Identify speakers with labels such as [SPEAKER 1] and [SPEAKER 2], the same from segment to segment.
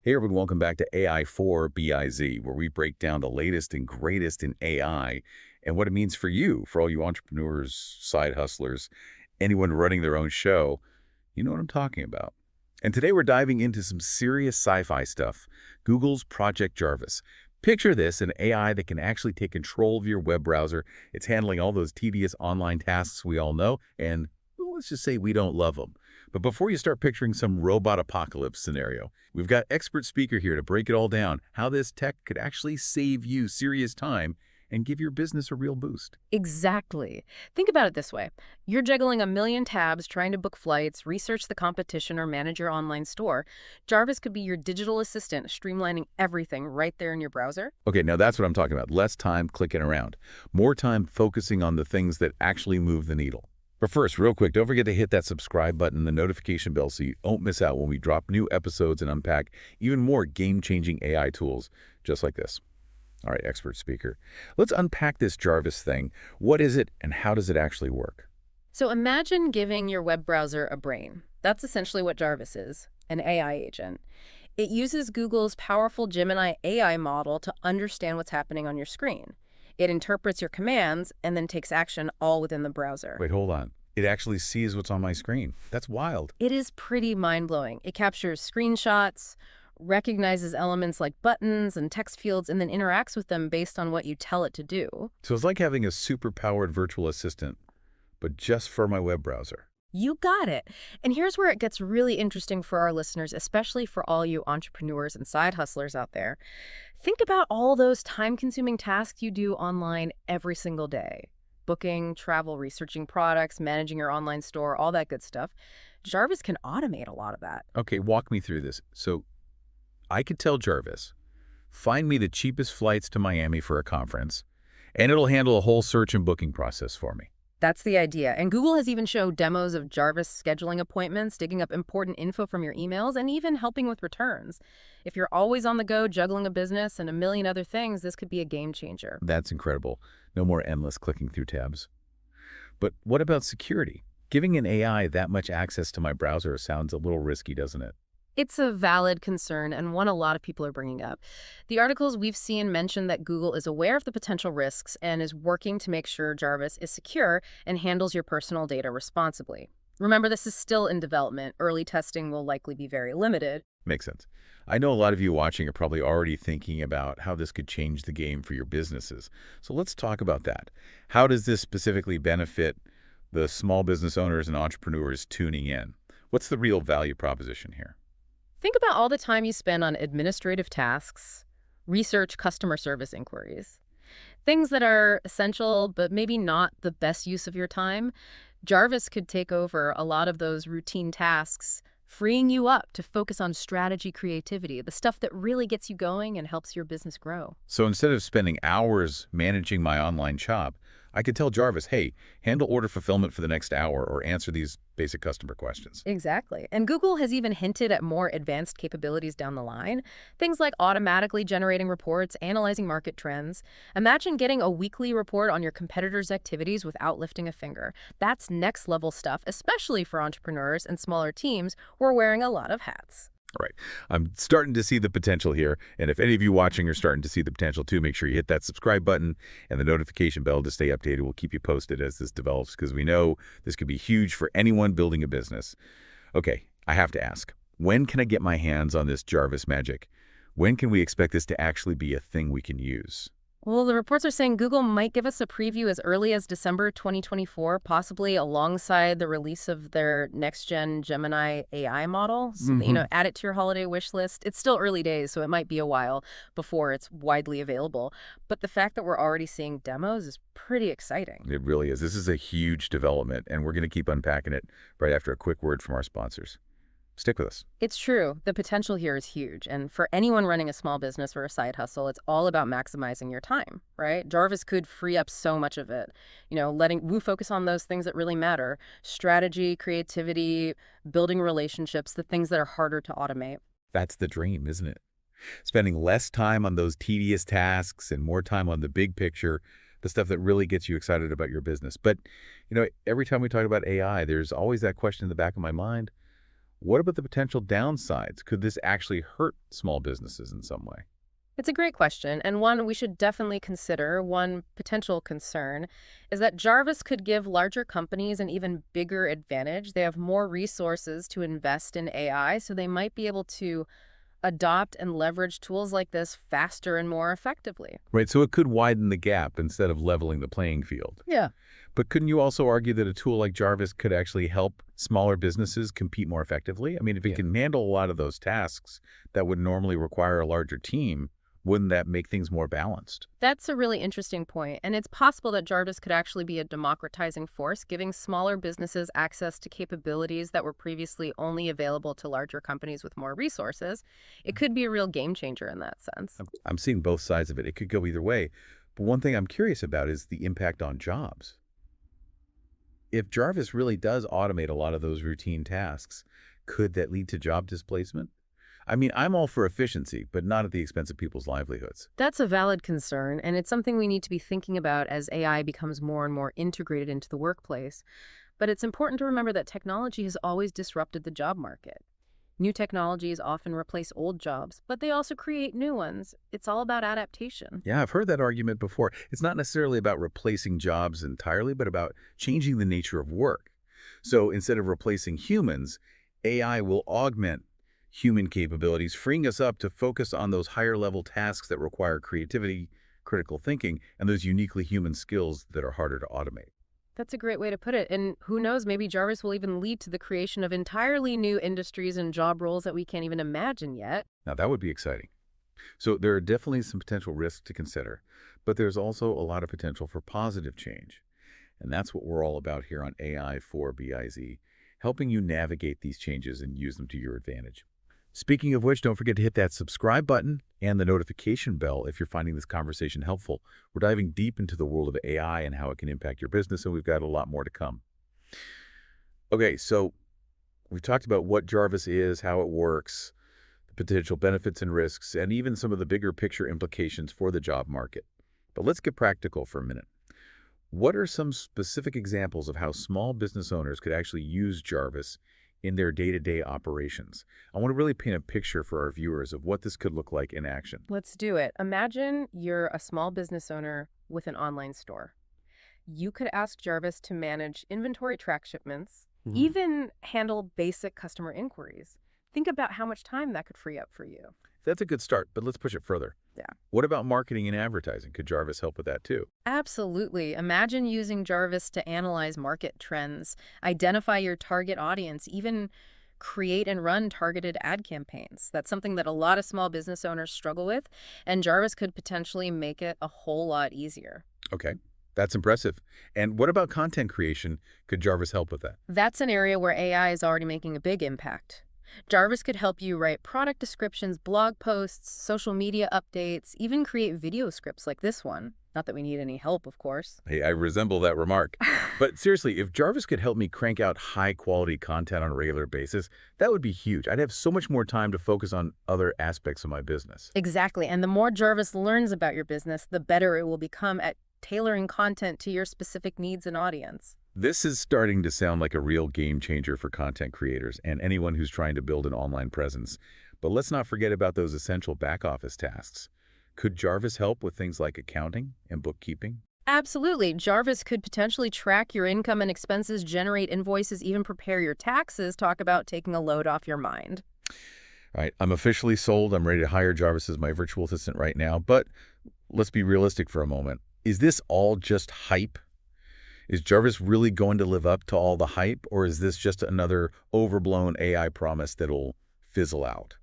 [SPEAKER 1] Hey everyone, welcome back to AI for BIZ, where we break down the latest and greatest in AI and what it means for you, for all you entrepreneurs, side hustlers, anyone running their own show. You know what I'm talking about. And today we're diving into some serious sci-fi stuff, Google's Project Jarvis. Picture this, an AI that can actually take control of your web browser. It's handling all those tedious online tasks we all know, and well, let's just say we don't love them. But before you start picturing some robot apocalypse scenario, we've got expert speaker here to break it all down, how this tech could actually save you serious time and give your business a real boost.
[SPEAKER 2] Exactly. Think about it this way. You're juggling a million tabs trying to book flights, research the competition, or manage your online store. Jarvis could be your digital assistant, streamlining everything right there in your browser.
[SPEAKER 1] Okay, now that's what I'm talking about. Less time clicking around, more time focusing on the things that actually move the needle. But first, real quick, don't forget to hit that subscribe button and the notification bell so you don't miss out when we drop new episodes and unpack even more game-changing AI tools just like this. All right, expert speaker. Let's unpack this Jarvis thing. What is it and how does it actually work?
[SPEAKER 2] So imagine giving your web browser a brain. That's essentially what Jarvis is, an AI agent. It uses Google's powerful Gemini AI model to understand what's happening on your screen. It interprets your commands and then takes action all within the browser.
[SPEAKER 1] Wait, hold on. It actually sees what's on my screen. That's wild.
[SPEAKER 2] It is pretty mind-blowing. It captures screenshots, recognizes elements like buttons and text fields, and then interacts with them based on what you tell it to do.
[SPEAKER 1] So it's like having a super-powered virtual assistant, but just for my web browser.
[SPEAKER 2] You got it. And here's where it gets really interesting for our listeners, especially for all you entrepreneurs and side hustlers out there. Think about all those time-consuming tasks you do online every single day. Booking, travel, researching products, managing your online store, all that good stuff. Jarvis can automate a lot of that.
[SPEAKER 1] Okay, walk me through this. So I could tell Jarvis, find me the cheapest flights to Miami for a conference, and it'll handle a whole search and booking process for me.
[SPEAKER 2] That's the idea. And Google has even showed demos of Jarvis scheduling appointments, digging up important info from your emails, and even helping with returns. If you're always on the go, juggling a business and a million other things, this could be a game changer.
[SPEAKER 1] That's incredible. No more endless clicking through tabs. But what about security? Giving an AI that much access to my browser sounds a little risky, doesn't it?
[SPEAKER 2] It's a valid concern and one a lot of people are bringing up. The articles we've seen mention that Google is aware of the potential risks and is working to make sure Jarvis is secure and handles your personal data responsibly. Remember, this is still in development. Early testing will likely be very limited.
[SPEAKER 1] Makes sense. I know a lot of you watching are probably already thinking about how this could change the game for your businesses. So let's talk about that. How does this specifically benefit the small business owners and entrepreneurs tuning in? What's the real value proposition here?
[SPEAKER 2] Think about all the time you spend on administrative tasks, research, customer service inquiries. Things that are essential, but maybe not the best use of your time. Jarvis could take over a lot of those routine tasks, freeing you up to focus on strategy, creativity, the stuff that really gets you going and helps your business grow.
[SPEAKER 1] So instead of spending hours managing my online shop, I could tell Jarvis, hey, handle order fulfillment for the next hour or answer these basic customer questions.
[SPEAKER 2] Exactly. And Google has even hinted at more advanced capabilities down the line. Things like automatically generating reports, analyzing market trends. Imagine getting a weekly report on your competitors' activities without lifting a finger. That's next level stuff, especially for entrepreneurs and smaller teams who are wearing a lot of hats.
[SPEAKER 1] All right. I'm starting to see the potential here. And if any of you watching are starting to see the potential too, make sure you hit that subscribe button and the notification bell to stay updated. We'll keep you posted as this develops because we know this could be huge for anyone building a business. Okay, I have to ask, when can I get my hands on this Jarvis magic? When can we expect this to actually be a thing we can use?
[SPEAKER 2] Well, the reports are saying Google might give us a preview as early as December 2024, possibly alongside the release of their next-gen Gemini AI model. So, add it to your holiday wish list. It's still early days, so it might be a while before it's widely available. But the fact that we're already seeing demos is pretty exciting.
[SPEAKER 1] It really is. This is a huge development, and we're going to keep unpacking it right after a quick word from our sponsors. Stick with us.
[SPEAKER 2] It's true. The potential here is huge. And for anyone running a small business or a side hustle, it's all about maximizing your time, right? Jarvis could free up so much of it. Letting you focus on those things that really matter. Strategy, creativity, building relationships, the things that are harder to automate.
[SPEAKER 1] That's the dream, isn't it? Spending less time on those tedious tasks and more time on the big picture, the stuff that really gets you excited about your business. But, every time we talk about AI, there's always that question in the back of my mind. What about the potential downsides? Could this actually hurt small businesses in some way?
[SPEAKER 2] It's a great question, and one we should definitely consider. One potential concern is that Jarvis could give larger companies an even bigger advantage. They have more resources to invest in AI, so they might be able to adopt and leverage tools like this faster and more effectively.
[SPEAKER 1] Right, so it could widen the gap instead of leveling the playing field.
[SPEAKER 2] Yeah.
[SPEAKER 1] But couldn't you also argue that a tool like Jarvis could actually help smaller businesses compete more effectively? I mean, if it can handle a lot of those tasks that would normally require a larger team, wouldn't that make things more balanced?
[SPEAKER 2] That's a really interesting point, and it's possible that Jarvis could actually be a democratizing force, giving smaller businesses access to capabilities that were previously only available to larger companies with more resources. It could be a real game changer in that sense.
[SPEAKER 1] I'm seeing both sides of it. It could go either way. But one thing I'm curious about is the impact on jobs. If Jarvis really does automate a lot of those routine tasks, could that lead to job displacement? I mean, I'm all for efficiency, but not at the expense of people's livelihoods.
[SPEAKER 2] That's a valid concern, and it's something we need to be thinking about as AI becomes more and more integrated into the workplace. But it's important to remember that technology has always disrupted the job market. New technologies often replace old jobs, but they also create new ones. It's all about adaptation.
[SPEAKER 1] Yeah, I've heard that argument before. It's not necessarily about replacing jobs entirely, but about changing the nature of work. So instead of replacing humans, AI will augment human capabilities, freeing us up to focus on those higher level tasks that require creativity, critical thinking, and those uniquely human skills that are harder to automate.
[SPEAKER 2] That's a great way to put it. And who knows, maybe Jarvis will even lead to the creation of entirely new industries and job roles that we can't even imagine yet.
[SPEAKER 1] Now, that would be exciting. So there are definitely some potential risks to consider, but there's also a lot of potential for positive change. And that's what we're all about here on AI for BIZ, helping you navigate these changes and use them to your advantage. Speaking of which, don't forget to hit that subscribe button and the notification bell if you're finding this conversation helpful. We're diving deep into the world of AI and how it can impact your business, and we've got a lot more to come. Okay, so we've talked about what Jarvis is, how it works, the potential benefits and risks, and even some of the bigger picture implications for the job market. But let's get practical for a minute. What are some specific examples of how small business owners could actually use Jarvis in their day-to-day operations? I want to really paint a picture for our viewers of what this could look like in action.
[SPEAKER 2] Let's do it. Imagine you're a small business owner with an online store. You could ask Jarvis to manage inventory, track shipments, even handle basic customer inquiries. Think about how much time that could free up for you.
[SPEAKER 1] That's a good start, but let's push it further.
[SPEAKER 2] Yeah.
[SPEAKER 1] What about marketing and advertising? Could Jarvis help with that too?
[SPEAKER 2] Absolutely. Imagine using Jarvis to analyze market trends, identify your target audience, even create and run targeted ad campaigns. That's something that a lot of small business owners struggle with, and Jarvis could potentially make it a whole lot easier.
[SPEAKER 1] Okay, that's impressive. And what about content creation? Could Jarvis help with that?
[SPEAKER 2] That's an area where AI is already making a big impact. Jarvis could help you write product descriptions, blog posts, social media updates, even create video scripts like this one. Not that we need any help, of course.
[SPEAKER 1] Hey, I resemble that remark. But seriously, if Jarvis could help me crank out high-quality content on a regular basis, that would be huge. I'd have so much more time to focus on other aspects of my business.
[SPEAKER 2] Exactly. And the more Jarvis learns about your business, the better it will become at tailoring content to your specific needs and audience.
[SPEAKER 1] This is starting to sound like a real game changer for content creators and anyone who's trying to build an online presence. But let's not forget about those essential back-office tasks. Could Jarvis help with things like accounting and bookkeeping?
[SPEAKER 2] Absolutely. Jarvis could potentially track your income and expenses, generate invoices, even prepare your taxes. Talk about taking a load off your mind.
[SPEAKER 1] All right, I'm officially sold. I'm ready to hire Jarvis as my virtual assistant right now. But let's be realistic for a moment. Is this all just hype? Is Jarvis really going to live up to all the hype, or is this just another overblown AI promise that'll fizzle out?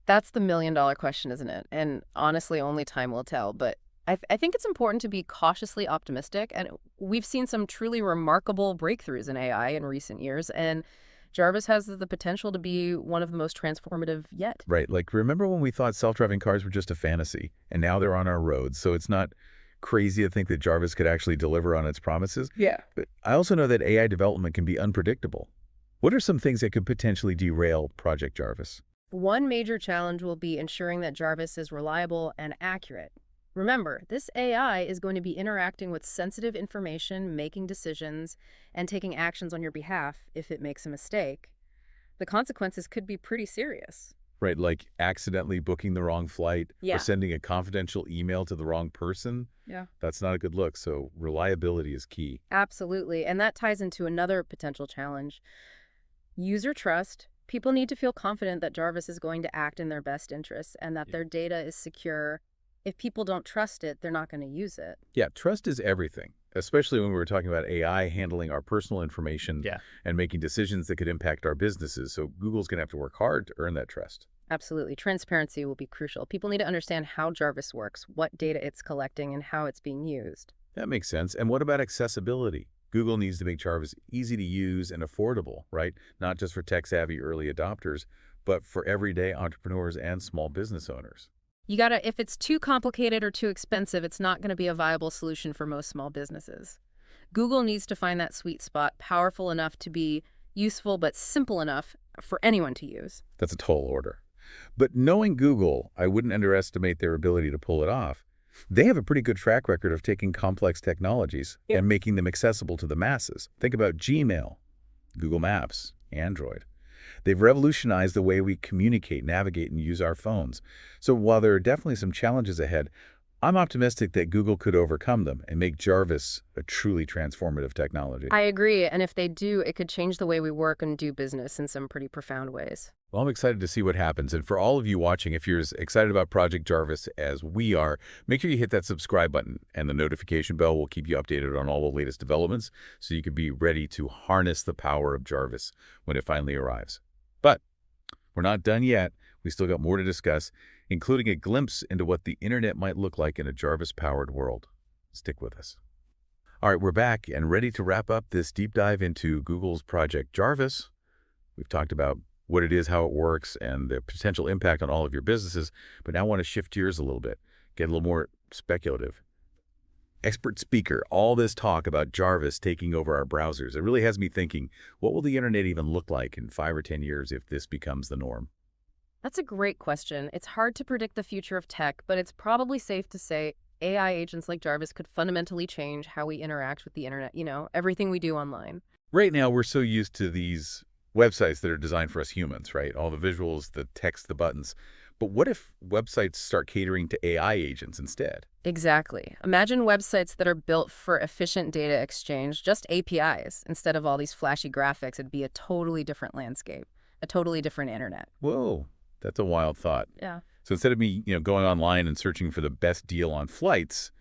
[SPEAKER 2] That's the million-dollar question, isn't it? And honestly, only time will tell. But I think it's important to be cautiously optimistic. And we've seen some truly remarkable breakthroughs in AI in recent years. And Jarvis has the potential to be one of the most transformative yet.
[SPEAKER 1] Right, like remember when we thought self-driving cars were just a fantasy, and now they're on our roads, so it's not crazy to think that Jarvis could actually deliver on its promises.
[SPEAKER 2] Yeah.
[SPEAKER 1] But I also know that AI development can be unpredictable. What are some things that could potentially derail Project Jarvis?
[SPEAKER 2] One major challenge will be ensuring that Jarvis is reliable and accurate. Remember, this AI is going to be interacting with sensitive information, making decisions, and taking actions on your behalf if it makes a mistake. the consequences could be pretty serious.
[SPEAKER 1] Right, like accidentally booking the wrong flight or
[SPEAKER 2] Yeah.
[SPEAKER 1] sending a confidential email to the wrong person.
[SPEAKER 2] Yeah.
[SPEAKER 1] That's not a good look, so reliability is key.
[SPEAKER 2] Absolutely. And that ties into another potential challenge. User trust. People need to feel confident that Jarvis is going to act in their best interests and that
[SPEAKER 1] Yeah.
[SPEAKER 2] their data is secure. If people don't trust it, they're not going to use it.
[SPEAKER 1] Yeah, trust is everything, especially when we were talking about AI handling our personal information
[SPEAKER 2] Yeah.
[SPEAKER 1] and making decisions that could impact our businesses. So Google's going to have to work hard to earn that trust.
[SPEAKER 2] Absolutely. Transparency will be crucial. People need to understand how Jarvis works, what data it's collecting, and how it's being used.
[SPEAKER 1] That makes sense. And what about accessibility? Google needs to make Jarvis easy to use and affordable, right? Not just for tech-savvy early adopters, but for everyday entrepreneurs and small business owners.
[SPEAKER 2] If it's too complicated or too expensive, it's not going to be a viable solution for most small businesses. Google needs to find that sweet spot, powerful enough to be useful, but simple enough for anyone to use.
[SPEAKER 1] That's a tall order. But knowing Google, I wouldn't underestimate their ability to pull it off. They have a pretty good track record of taking complex technologies and making them accessible to the masses. Think about Gmail, Google Maps, Android. They've revolutionized the way we communicate, navigate, and use our phones. So while there are definitely some challenges ahead, I'm optimistic that Google could overcome them and make Jarvis a truly transformative technology.
[SPEAKER 2] I agree. And if they do, it could change the way we work and do business in some pretty profound ways.
[SPEAKER 1] Well, I'm excited to see what happens. And for all of you watching, if you're as excited about Project Jarvis as we are, make sure you hit that subscribe button, and the notification bell will keep you updated on all the latest developments so you can be ready to harness the power of Jarvis when it finally arrives. But we're not done yet. We still got more to discuss, including a glimpse into what the internet might look like in a Jarvis-powered world. Stick with us. All right, we're back and ready to wrap up this deep dive into Google's Project Jarvis. We've talked about what it is, how it works, and the potential impact on all of your businesses, but now I want to shift gears a little bit, get a little more speculative. Expert speaker, all this talk about Jarvis taking over our browsers, it really has me thinking, what will the internet even look like in 5 or 10 years if this becomes the norm?
[SPEAKER 2] That's a great question. It's hard to predict the future of tech, but it's probably safe to say AI agents like Jarvis could fundamentally change how we interact with the internet, everything we do online.
[SPEAKER 1] Right now, we're so used to these websites that are designed for us humans, right? All the visuals, the text, the buttons. But what if websites start catering to AI agents instead?
[SPEAKER 2] Exactly. Imagine websites that are built for efficient data exchange, just APIs. Instead of all these flashy graphics, it'd be a totally different landscape, a totally different internet.
[SPEAKER 1] Whoa, that's a wild thought.
[SPEAKER 2] Yeah.
[SPEAKER 1] So instead of me, going online and searching for the best deal on flights,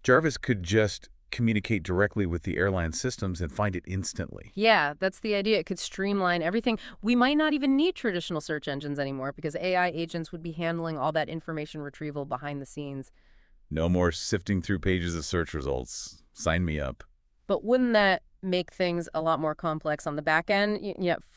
[SPEAKER 1] Jarvis could just communicate directly with the airline systems and find it instantly.
[SPEAKER 2] Yeah, that's the idea. It could streamline everything. We might not even need traditional search engines anymore because AI agents would be handling all that information retrieval behind the scenes.
[SPEAKER 1] No more sifting through pages of search results. Sign me up.
[SPEAKER 2] But wouldn't that make things a lot more complex on the back end,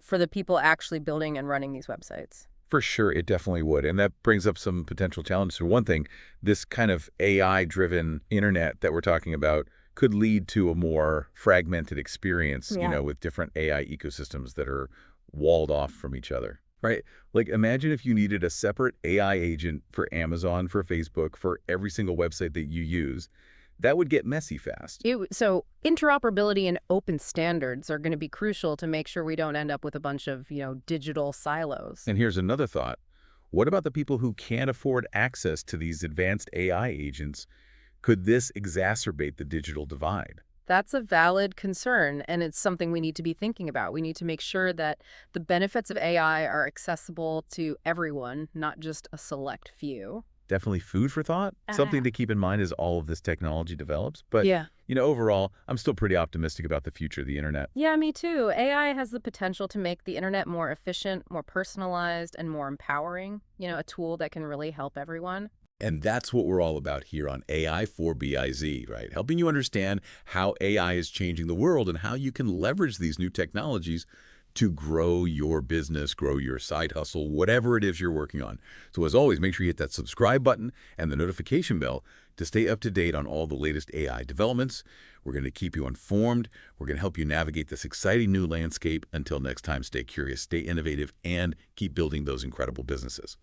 [SPEAKER 2] for the people actually building and running these websites?
[SPEAKER 1] For sure, it definitely would. And that brings up some potential challenges. For one thing, this kind of AI-driven internet that we're talking about could lead to a more fragmented experience,
[SPEAKER 2] Yeah.
[SPEAKER 1] with different AI ecosystems that are walled off from each other, right? Like imagine if you needed a separate AI agent for Amazon, for Facebook, for every single website that you use. That would get messy fast.
[SPEAKER 2] So interoperability and open standards are going to be crucial to make sure we don't end up with a bunch of, digital silos.
[SPEAKER 1] And here's another thought. What about the people who can't afford access to these advanced AI agents? Could this exacerbate the digital divide?
[SPEAKER 2] That's a valid concern, and it's something we need to be thinking about. We need to make sure that the benefits of AI are accessible to everyone, not just a select few.
[SPEAKER 1] Definitely food for thought. Something to keep in mind as all of this technology develops. But,
[SPEAKER 2] Yeah.
[SPEAKER 1] Overall, I'm still pretty optimistic about the future of the internet.
[SPEAKER 2] Yeah, me too. AI has the potential to make the internet more efficient, more personalized, and more empowering. A tool that can really help everyone.
[SPEAKER 1] And that's what we're all about here on AI for BIZ, right? Helping you understand how AI is changing the world and how you can leverage these new technologies to grow your business, grow your side hustle, whatever it is you're working on. So as always, make sure you hit that subscribe button and the notification bell to stay up to date on all the latest AI developments. We're going to keep you informed. We're going to help you navigate this exciting new landscape. Until next time, stay curious, stay innovative, and keep building those incredible businesses.